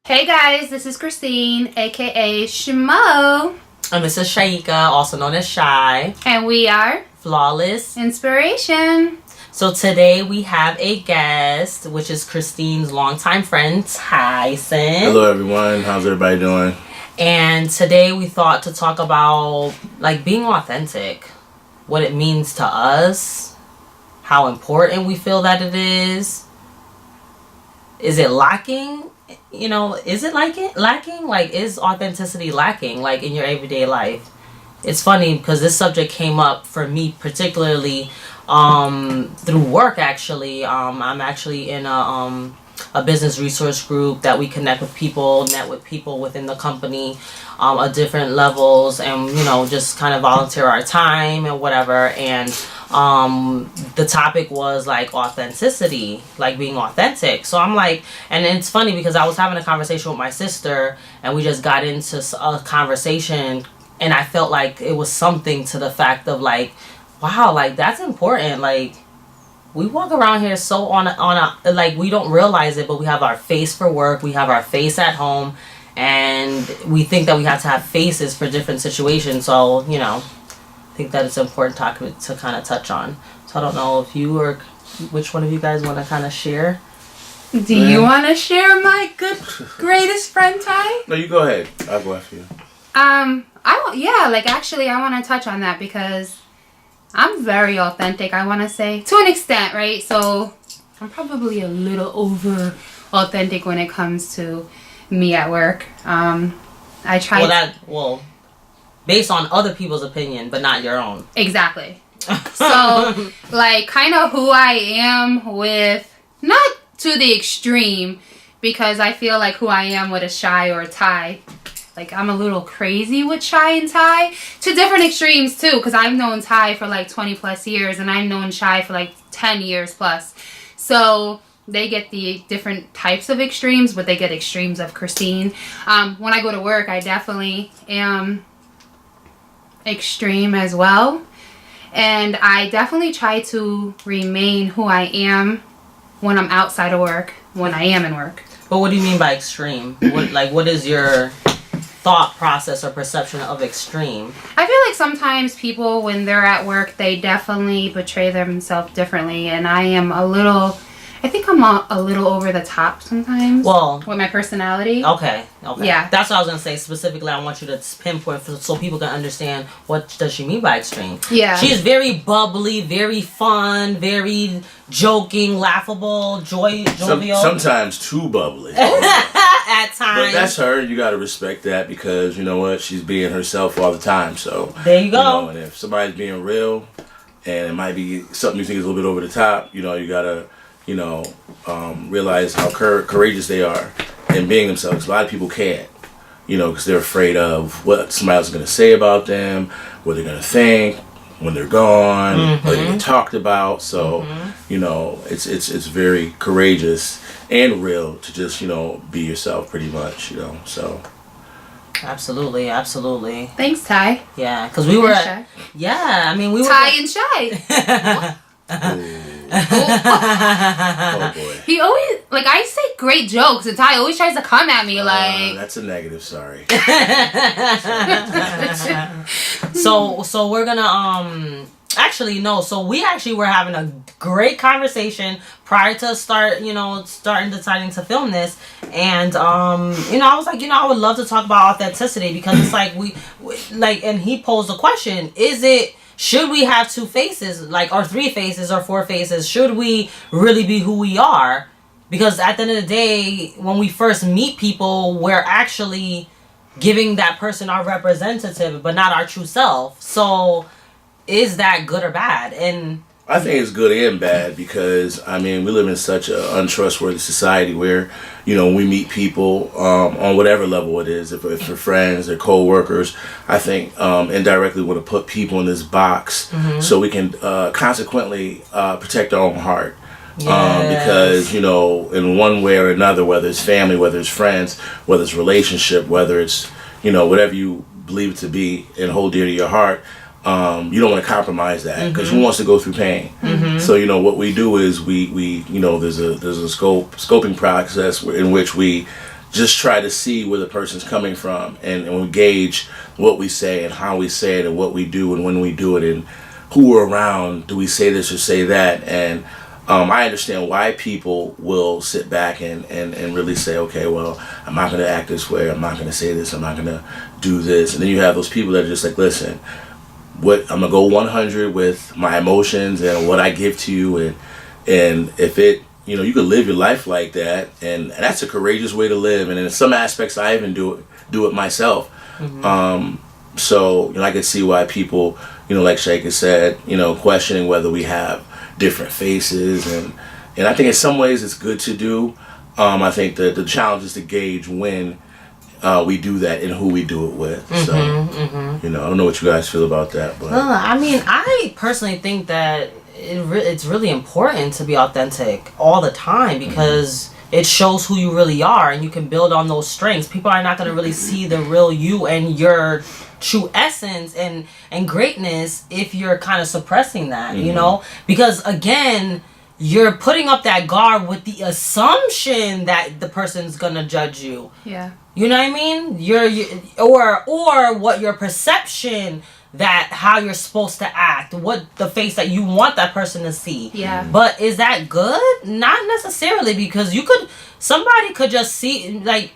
Hey guys, this is Christine, aka Shmo. And this is Shaika, also known as Shy. And we are Flawless Inspiration. So today we have a guest, which is Christine's longtime friend, Tyson. Hello everyone, how's everybody doing? And today we thought to talk about like being authentic, what it means to us, how important we feel that it is. Is it lacking? You know, is it lacking? Like, is authenticity lacking, like, in your everyday life? It's funny because this subject came up for me particularly through work, actually. I'm actually in a business resource group that we connect with people, net with people within the company at different levels, and, you know, just kind of volunteer our time and whatever. And the topic was like authenticity, like being authentic. So I'm like, and it's funny because I was having a conversation with my sister and we just got into a conversation and I felt like it was something to the fact of like, wow, like that's important. Like we walk around here so on a like we don't realize it, but we have our face for work, we have our face at home, and we think that we have to have faces for different situations. So, you know, I think that it's an important topic to kind of touch on. So I don't know if you or which one of you guys want to kind of share. Do you want to share my greatest friend, Ty? No, you go ahead. I'll go after you. I want to touch on that because I'm very authentic, I want to say, to an extent, right? So I'm probably a little over authentic when it comes to me at work. I try based on other people's opinion, but not your own. Exactly. So, like, kind of who I am with, not to the extreme, because I feel like who I am with a Shy or a Ty, like, I'm a little crazy with Shy and Ty, to different extremes, too, because I've known Ty for, like, 20 plus years, and I've known Shy for, like, 10 years plus. So they get the different types of extremes, but they get extremes of Christine. When I go to work, I definitely am extreme as well, and I definitely try to remain who I am when I'm outside of work, when I am in work. But what do you mean by extreme? What is your thought process or perception of extreme? I feel like sometimes people, when they're at work, they definitely portray themselves differently, and I think I'm a little over the top sometimes. Well, with my personality. Okay. Yeah. That's what I was gonna say. Specifically, I want you to pinpoint so people can understand what does she mean by extreme. Yeah. She's very bubbly, very fun, very joking, laughable, jovial. Sometimes too bubbly. At times. But that's her. You got to respect that because you know what? She's being herself all the time. So there you go. And if somebody's being real, and it might be something you think is a little bit over the top, you know, you gotta, realize how courageous they are in being themselves. A lot of people can't, because they're afraid of what somebody else is going to say about them, what they're going to think when they're gone, what they get talked about. So, it's very courageous and real to just, be yourself pretty much, so. Absolutely. Thanks, Ty. Yeah, because we were, Shy. yeah, I mean, we were. Ty and Shy. Oh boy. He always, like, I say great jokes, and Ty always tries to come at me like. That's a negative. Sorry. So we're gonna actually no. So we actually were having a great conversation prior to deciding to film this, and I was like, I would love to talk about authenticity because it's like we and he posed a question: should we have two faces, like, or three faces, or four faces? Should we really be who we are? Because at the end of the day, when we first meet people, we're actually giving that person our representative, but not our true self. So, is that good or bad? And I think it's good and bad because, we live in such an untrustworthy society where, we meet people on whatever level it is. If they're friends, they're co-workers, I think indirectly want to put people in this box so we can consequently protect our own heart. Yes. Because, in one way or another, whether it's family, whether it's friends, whether it's relationship, whether it's, whatever you believe it to be and hold dear to your heart, you don't want to compromise that because who wants to go through pain? So what we do is we there's a scoping process in which we just try to see where the person's coming from, and we gauge what we say and how we say it and what we do and when we do it and who we're around. Do we say this or say that? And I understand why people will sit back and really say, okay, well, I'm not going to act this way. I'm not going to say this. I'm not going to do this. And then you have those people that are just like, listen, I'm going to go 100 with my emotions and what I give to you. And if it, you could live your life like that. And that's a courageous way to live. And in some aspects, I even do it myself. So, I could see why people, like Shaika said, questioning whether we have different faces, and I think in some ways it's good to do. I think that the challenge is to gauge when we do that and who we do it with. So, I don't know what you guys feel about that, but I mean, I personally think that it's really important to be authentic all the time because it shows who you really are, and you can build on those strengths. People are not going to really see the real you and your true essence and greatness if you're kind of suppressing that, because again, you're putting up that guard with the assumption that the person's gonna judge you. Yeah. You know what I mean? Or what your perception that how you're supposed to act, what the face that you want that person to see. Yeah. But is that good? Not necessarily, because somebody could just see, like,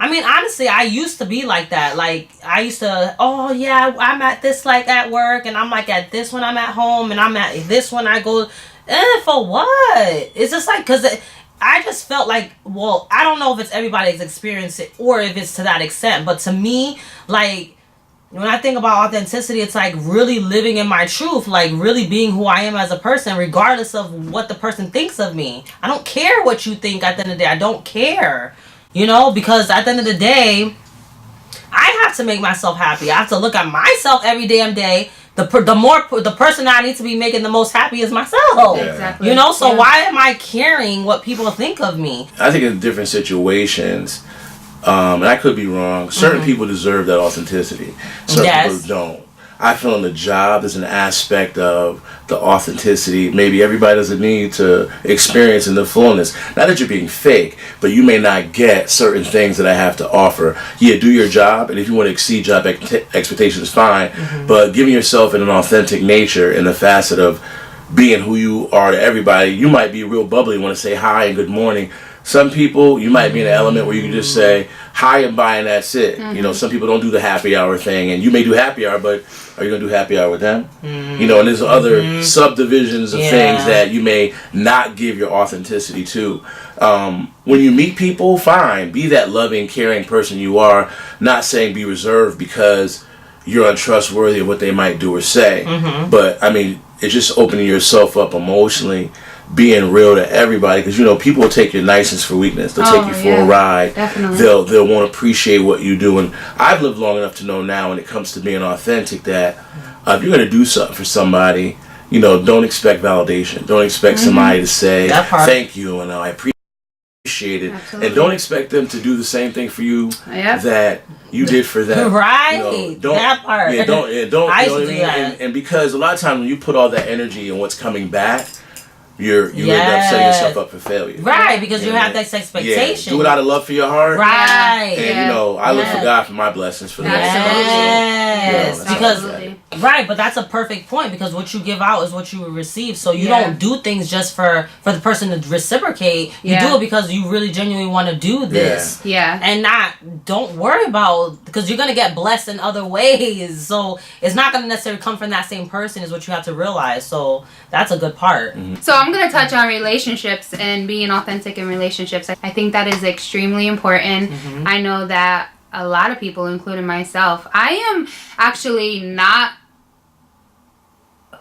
I mean, honestly, I used to be like that. Like, I used to, oh, yeah, I'm at this, like, at work, and I'm, like, at this when I'm at home, and I'm at this when I go, for what? It's just, like, because I just felt like, well, I don't know if it's everybody's experience or if it's to that extent, but to me, like, when I think about authenticity, it's, like, really living in my truth, like, really being who I am as a person, regardless of what the person thinks of me. I don't care what you think at the end of the day. I don't care. Because at the end of the day, I have to make myself happy. I have to look at myself every damn day. The person I need to be making the most happy is myself. Yeah. Exactly. So why am I caring what people think of me? I think in different situations, and I could be wrong, certain people deserve that authenticity. Certain people don't. I feel in the job there's an aspect of the authenticity maybe everybody doesn't need to experience in the fullness. Not that you're being fake, but you may not get certain things that I have to offer. Yeah, do your job, and if you want to exceed job expectations, fine. But giving yourself in an authentic nature in the facet of being who you are to everybody. You might be real bubbly, want to say hi and good morning. Some people, you might be in an element where you can just say hi and bye and that's it. Some people don't do the happy hour thing, and you may do happy hour, but are you going to do happy hour with them? And there's other subdivisions of things that you may not give your authenticity to. When you meet people, fine, be that loving, caring person you are, not saying be reserved because you're untrustworthy of what they might do or say. But, I mean, it's just opening yourself up emotionally, being real to everybody, because people will take your niceness for weakness. They'll take you for a ride. Definitely. They'll want to appreciate what you do. And I've lived long enough to know now, when it comes to being authentic, that if you're going to do something for somebody, don't expect validation. Don't expect somebody to say thank you and I appreciate it. Absolutely. And don't expect them to do the same thing for you that you did for them. Right. That part. Yeah, don't. I You know what I used to mean? do that. And because a lot of times when you put all that energy in what's coming back, you end up setting yourself up for failure. Right, because you have this expectation. Yeah, do it out of love for your heart. Right. And I look for God for my blessings for the rest of Yes. it. Because right, but that's a perfect point, because what you give out is what you will receive. So you don't do things just for the person to reciprocate. You do it because you really genuinely want to do this. Yeah. And don't worry about, because you're going to get blessed in other ways. So it's not going to necessarily come from that same person, is what you have to realize. So that's a good part. So I'm going to touch on relationships and being authentic in relationships. I think that is extremely important. I know that a lot of people, including myself, I am actually not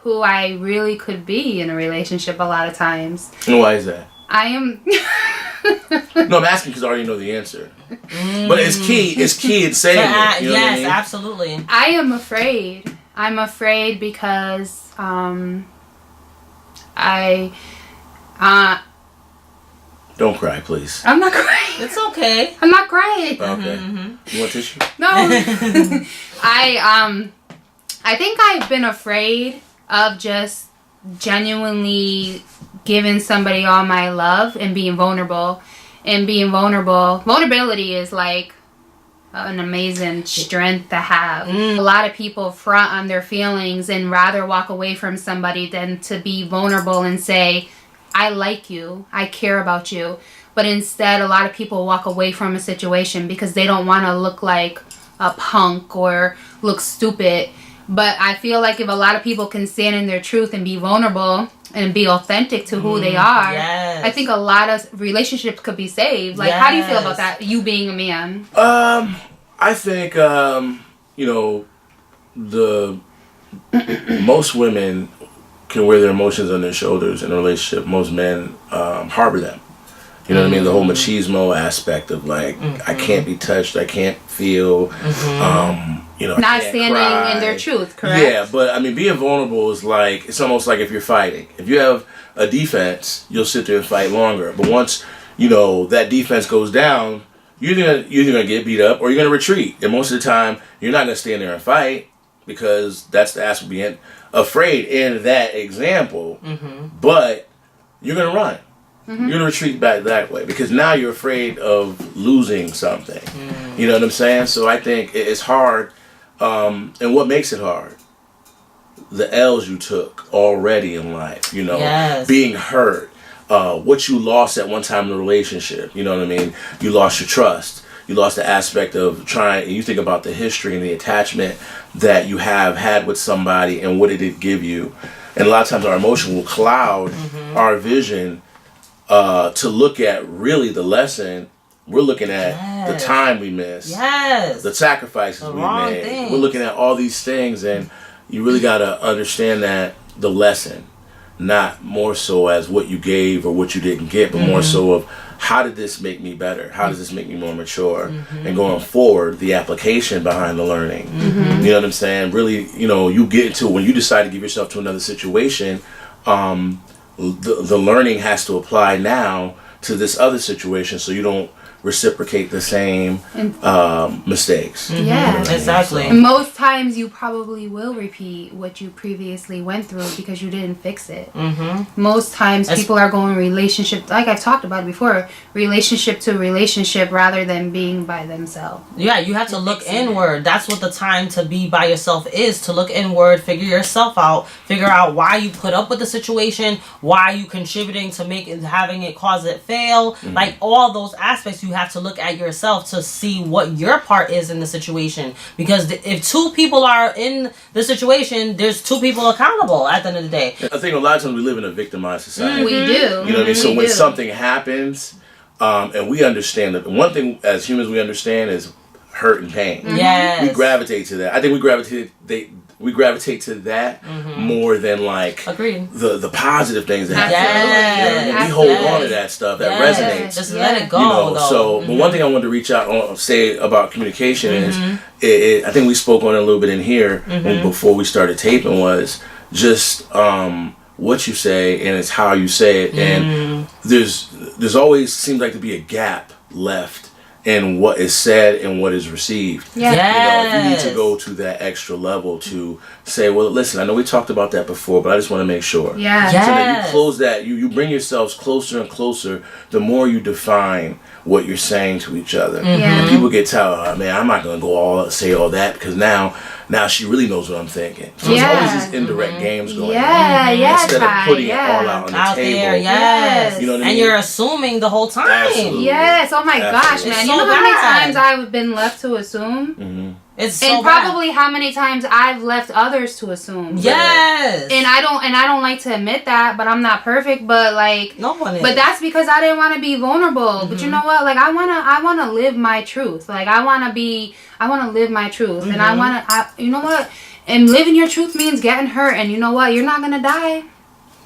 who I really could be in a relationship a lot of times. And why is that? I am... No, I'm asking because I already know the answer. But it's key in saying it. You know what I mean? Absolutely. I am afraid. I'm afraid because Don't cry, please. I'm not crying. It's okay. I'm not crying. Okay. You want tissue? No. I think I've been afraid of just genuinely giving somebody all my love and being vulnerable and being vulnerable. Vulnerability is like an amazing strength to have. A lot of people front on their feelings and rather walk away from somebody than to be vulnerable and say, I like you, I care about you. But instead, a lot of people walk away from a situation because they don't want to look like a punk or look stupid. But I feel like if a lot of people can stand in their truth and be vulnerable and be authentic to who they are, yes. I think a lot of relationships could be saved. Like, how do you feel about that, you being a man? I think, you know, most women can wear their emotions on their shoulders in a relationship. Most men harbor them. You know what I mean? The whole machismo aspect of like, I can't be touched, I can't feel, you know, Not standing in their truth, correct? Yeah, but I mean, being vulnerable is like, it's almost like if you're fighting. If you have a defense, you'll sit there and fight longer. But once, you know, that defense goes down, you're either gonna get beat up or you're gonna retreat. And most of the time, you're not gonna stand there and fight because that's the aspect of being afraid in that example. But you're gonna run. You're gonna retreat back that way because now you're afraid of losing something. You know what I'm saying? So I think it's hard. And what makes it hard? The L's you took already in life. You know, being hurt. What you lost at one time in the relationship. You know what I mean? You lost your trust. You lost the aspect of trying, and you think about the history and the attachment that you have had with somebody and what did it give you. And a lot of times our emotion will cloud our vision to look at really the lesson. We're looking at the time we missed, the sacrifices we made. Things. We're looking at all these things, and you really got to understand that the lesson, not more so as what you gave or what you didn't get, but more so of how did this make me better? How does this make me more mature? And going forward, the application behind the learning. You know what I'm saying? Really, you know, you get into when you decide to give yourself to another situation, the learning has to apply now to this other situation so you don't reciprocate the same mistakes. Yeah, exactly. And most times you probably will repeat what you previously went through because you didn't fix it. Most times people are going relationship, like I've talked about it before, relationship to relationship rather than being by themselves. Yeah, you have to look inward. That's what the time to be by yourself is, to look inward, figure yourself out, figure out why you put up with the situation, why you contributing to having it cause it fail. Like all those aspects, you have to look at yourself to see what your part is in the situation. Because if two people are in the situation, there's two people accountable at the end of the day. I think a lot of times we live in a victimized society. We do. You know what I mean? So when something happens, and we understand that one thing as humans we understand is hurt and pain. Yes. We gravitate to that. I think we gravitate to that more than like the positive things that happen. Yes. You know, we hold on to that stuff that resonates. Just let it go. You know, though. so but one thing I wanted to reach out on say about communication is I think we spoke on it a little bit in here before we started taping was just what you say and it's how you say it and there's always seems like to be a gap left in what is said and what is received. Yeah. You know, you need to go to that extra level to say, well, listen, I know we talked about that before, but I just want to make sure. Yeah. So that you close that, you bring yourselves closer and closer the more you define what you're saying to each other. And people get tired, oh, man, I'm not going to say all that because now she really knows what I'm thinking. So it's always these indirect games going on. Instead of putting it all out on the table. There, yes. You know what I mean? And you're assuming the whole time. Absolutely. Yes. Oh my gosh, man. It's You so know how many bad. times I've been left to assume? It's so And probably how many times I've left others to assume. Yes. And I don't like to admit that, but I'm not perfect, but like no one is. but that's because I didn't want to be vulnerable. But you know what? Like I want to live my truth. Like I want to live my truth. And you know what? And living your truth means getting hurt, and you know what? You're not going to die.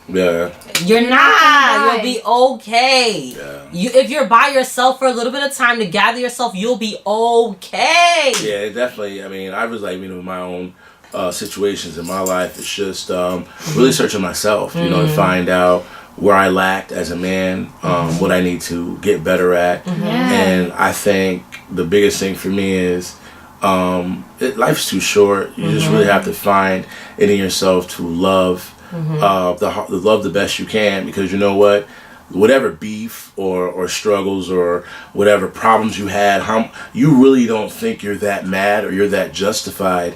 Yeah. You're not. You'll be okay. Yeah. If you're by yourself for a little bit of time to gather yourself, you'll be okay. Yeah, definitely. I mean, I was like, my own situations in my life. It's just really searching myself, you know, to find out where I lacked as a man, what I need to get better at. And I think the biggest thing for me is life's too short. You just really have to find it in yourself to love. Love the best you can, because you know what, whatever beef or struggles or whatever problems you had, how you really don't think you're that mad or you're that justified.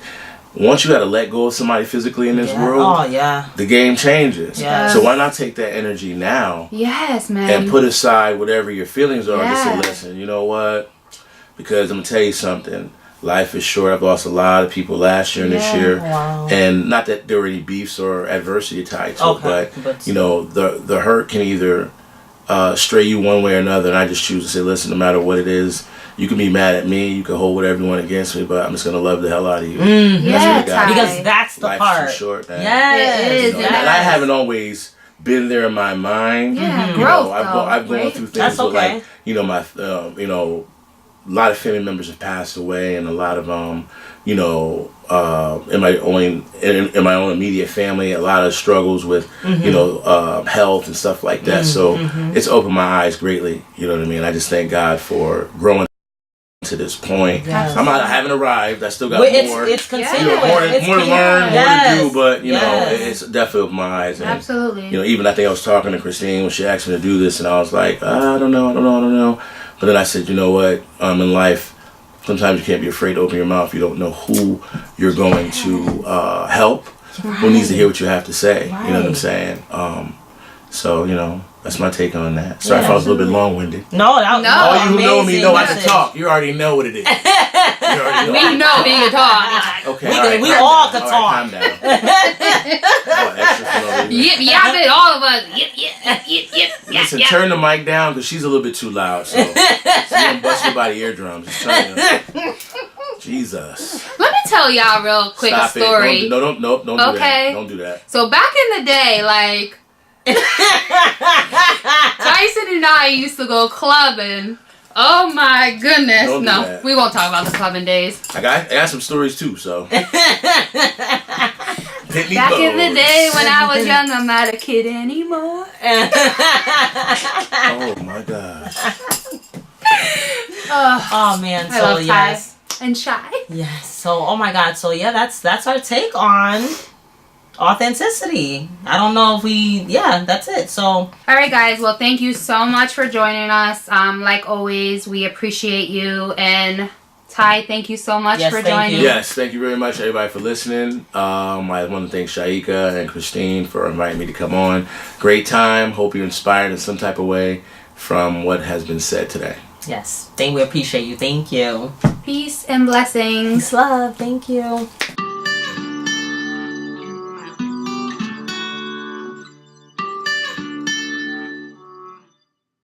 Once you got to let go of somebody physically in this world, Oh yeah. the game changes. Yeah. So why not take that energy now Yes, man. and put aside whatever your feelings are and just say, Yeah. listen, you know what? Because I'm going to tell you something. Life is short. I've lost a lot of people last year and this Yeah. year. Wow. And not that there were any beefs or adversity tied to Okay, it, but, but- you know, the hurt can either stray you one way or another. And I just choose to say, listen, no matter what it is, you can be mad at me, you can hold whatever you want against me, but I'm just going to love the hell out of you. Mhm. Yeah, That's what I got. Ty. Because that's the Life's part. too short, man. Yes. It is, You know, and and I haven't always been there in my mind. Yeah, You growth, know, I've though, gone right? through things That's with okay. like, you know, my, a lot of family members have passed away, and a lot of in my own immediate family, a lot of struggles with health and stuff like that. So it's opened my eyes greatly. You know what I mean? I just thank God for growing to this point. Yes. I haven't arrived. I still got Well, more. it's Yeah. continuous. More to It's learn, more yes. to do, but Yes. it's definitely opened my eyes. And, Absolutely. even I think I was talking to Christine when she asked me to do this, and I was like, I don't know. But then I said, you know what? In life, sometimes you can't be afraid to open your mouth. You don't know who you're going to help, who needs to hear what you have to say. You know what I'm saying? So that's my take on that. Sorry if I was a little bit long-winded. No, that No. All you who know me amazing know I can message. talk. You already know what it is. You already know. We know he can talk. Okay, We all can- right, we calm all down. can All right, calm down. Oh, extra for no reason. Yip, yap it, all of us. Yip, yip. Listen, turn the mic down because she's a little bit too loud. So you're gonna bust me by the eardrums. Just trying to. Jesus. Let me tell y'all real quick Stop a story. it. Don't do Okay. that. Don't do that. So back in the day, like Tyson and I used to go clubbing. Oh my goodness. Don't do No, that. we won't talk about the clubbing days. I got some stories too. So. Pitney Back in the Bowes. day when I was young, I'm not a kid anymore. Oh my gosh. Oh man, I so love Ty yes. and Shy. Yes. So oh my god, so yeah, that's our take on authenticity. I don't know if that's it. So All right, guys. Well, thank you so much for joining us. Like always, we appreciate you. And Ty, thank you so much Yes, for thank joining. you. Yes, thank you very much, everybody, for listening. I want to thank Shaika and Christine for inviting me to come on. Great time. Hope you're inspired in some type of way from what has been said today. yes, we appreciate you. Thank you. Peace and blessings. Peace, love. Thank you.